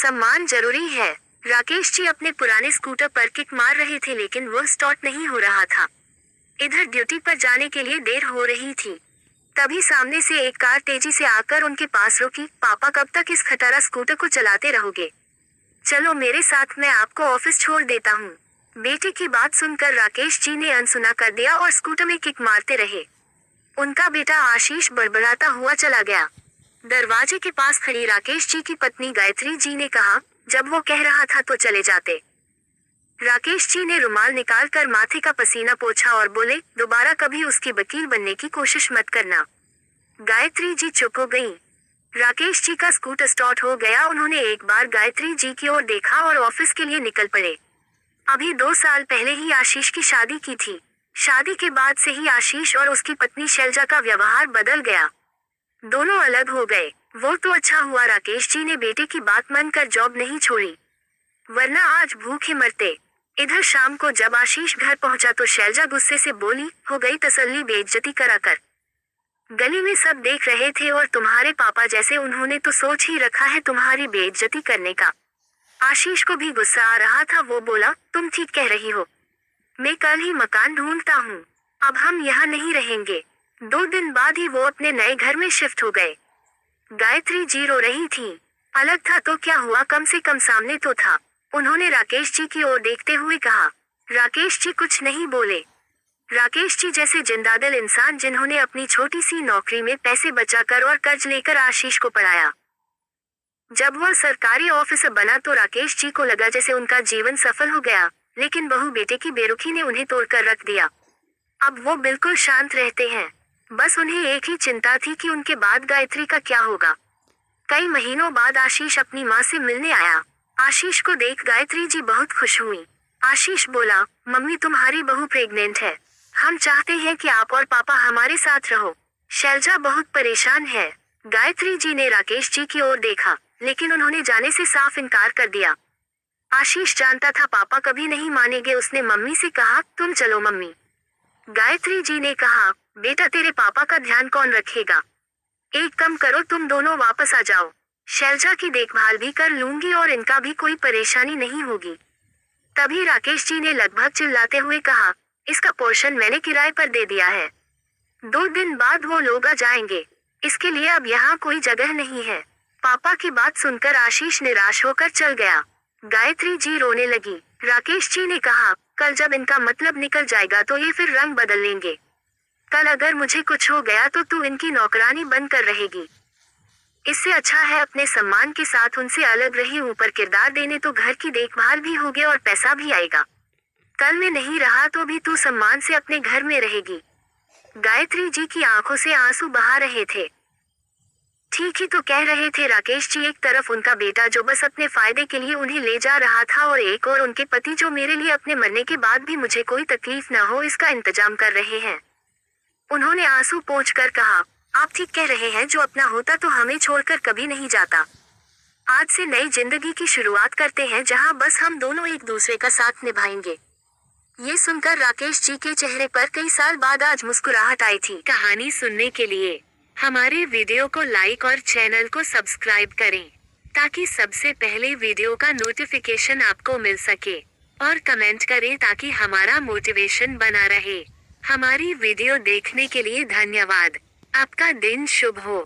सम्मान जरूरी है। राकेश जी अपने पुराने स्कूटर पर किक मार रहे थे लेकिन वह स्टार्ट नहीं हो रहा था। इधर ड्यूटी पर जाने के लिए देर हो रही थी। तभी सामने से एक कार तेजी से आकर उनके पास रुकी। पापा कब तक इस खटारा स्कूटर को चलाते रहोगे? चलो मेरे साथ, मैं आपको ऑफिस छोड़ देता हूँ। बेटे की बात सुनकर राकेश जी ने अनसुना कर दिया और स्कूटर में किक मारते रहे। उनका बेटा आशीष बड़बड़ाता हुआ चला गया। दरवाजे के पास खड़ी राकेश जी की पत्नी गायत्री जी ने कहा, जब वो कह रहा था तो चले जाते। राकेश जी ने रुमाल निकालकर माथे का पसीना पोंछा और बोले, दोबारा कभी उसकी वकील बनने की कोशिश मत करना। गायत्री जी चुप हो गईं। राकेश जी का स्कूटर स्टार्ट हो गया। उन्होंने एक बार गायत्री जी की ओर देखा और ऑफिस के लिए निकल पड़े। अभी 2 साल पहले ही आशीष की शादी की थी। शादी के बाद से ही आशीष और उसकी पत्नी शैलजा का व्यवहार बदल गया। दोनों अलग हो गए। वो तो अच्छा हुआ राकेश जी ने बेटे की बात मानकर जॉब नहीं छोड़ी, वरना आज भूखे मरते। इधर शाम को जब आशीष घर पहुंचा तो शैलजा गुस्से से बोली, हो गई तसल्ली बेइज्जती कराकर। गली में सब देख रहे थे और तुम्हारे पापा जैसे उन्होंने तो सोच ही रखा है तुम्हारी बेइज्जती करने का। आशीष को भी गुस्सा आ रहा था। वो बोला, तुम ठीक कह रही हो, मैं कल ही मकान ढूंढता हूँ। अब हम यहाँ नहीं रहेंगे। 2 दिन बाद ही वो अपने नए घर में शिफ्ट हो गए। गायत्री जी रो रही थी। अलग था तो क्या हुआ, कम से कम सामने तो था। उन्होंने राकेश जी की ओर देखते हुए कहा। राकेश जी कुछ नहीं बोले। राकेश जी जैसे जिंदादिल इंसान जिन्होंने अपनी छोटी सी नौकरी में पैसे बचाकर और कर्ज लेकर आशीष को पढ़ाया। जब वह सरकारी ऑफिसर बना तो राकेश जी को लगा जैसे उनका जीवन सफल हो गया, लेकिन बहू बेटे की बेरुखी ने उन्हें तोड़कर रख दिया। अब वो बिल्कुल शांत रहते हैं। बस उन्हें एक ही चिंता थी कि उनके बाद गायत्री का क्या होगा। कई महीनों बाद आशीष अपनी माँ से मिलने आया। आशीष को देख गायत्री जी बहुत खुश हुई। आशीष बोला, मम्मी तुम्हारी बहू प्रेग्नेंट है। हम चाहते हैं कि आप और पापा हमारे साथ रहो। शैलजा बहुत परेशान है। गायत्री जी ने राकेश जी की ओर देखा, लेकिन उन्होंने जाने से साफ इनकार कर दिया। आशीष जानता था पापा कभी नहीं मानेंगे। उसने मम्मी से कहा, तुम चलो मम्मी। गायत्री जी ने कहा, बेटा तेरे पापा का ध्यान कौन रखेगा? एक काम करो, तुम दोनों वापस आ जाओ। शैलजा की देखभाल भी कर लूंगी और इनका भी कोई परेशानी नहीं होगी। तभी राकेश जी ने लगभग चिल्लाते हुए कहा, इसका पोर्शन मैंने किराए पर दे दिया है। 2 दिन बाद वो लोग आ जाएंगे। इसके लिए अब यहाँ कोई जगह नहीं है। पापा की बात सुनकर आशीष निराश होकर चल गया। गायत्री जी रोने लगी। राकेश जी ने कहा, कल जब इनका मतलब निकल जाएगा तो ये फिर रंग बदल लेंगे। कल अगर मुझे कुछ हो गया तो तू इनकी नौकरानी बनकर रहेगी। इससे अच्छा है अपने सम्मान के साथ उनसे अलग रही। ऊपर किरदार देने तो घर की देखभाल भी होगी और पैसा भी आएगा। कल मैं नहीं रहा तो भी तू सम्मान से अपने घर में रहेगी। गायत्री जी की आंखों से आंसू बहा रहे थे। ठीक ही तो कह रहे थे राकेश जी। एक तरफ उनका बेटा जो बस अपने फायदे के लिए उन्हें ले जा रहा था और एक और उनके पति जो मेरे लिए अपने मरने के बाद भी मुझे कोई तकलीफ न हो इसका इंतजाम कर रहे हैं। उन्होंने आंसू पोंछकर कहा, आप ठीक कह रहे हैं। जो अपना होता तो हमें छोड़कर कभी नहीं जाता। आज से नई जिंदगी की शुरुआत करते हैं जहां बस हम दोनों एक दूसरे का साथ निभाएंगे। ये सुनकर राकेश जी के चेहरे पर कई साल बाद आज मुस्कुराहट आई थी। कहानी सुनने के लिए हमारे वीडियो को लाइक और चैनल को सब्सक्राइब करें ताकि सबसे पहले वीडियो का नोटिफिकेशन आपको मिल सके, और कमेंट करें ताकि हमारा मोटिवेशन बना रहे। हमारी वीडियो देखने के लिए धन्यवाद। आपका दिन शुभ हो।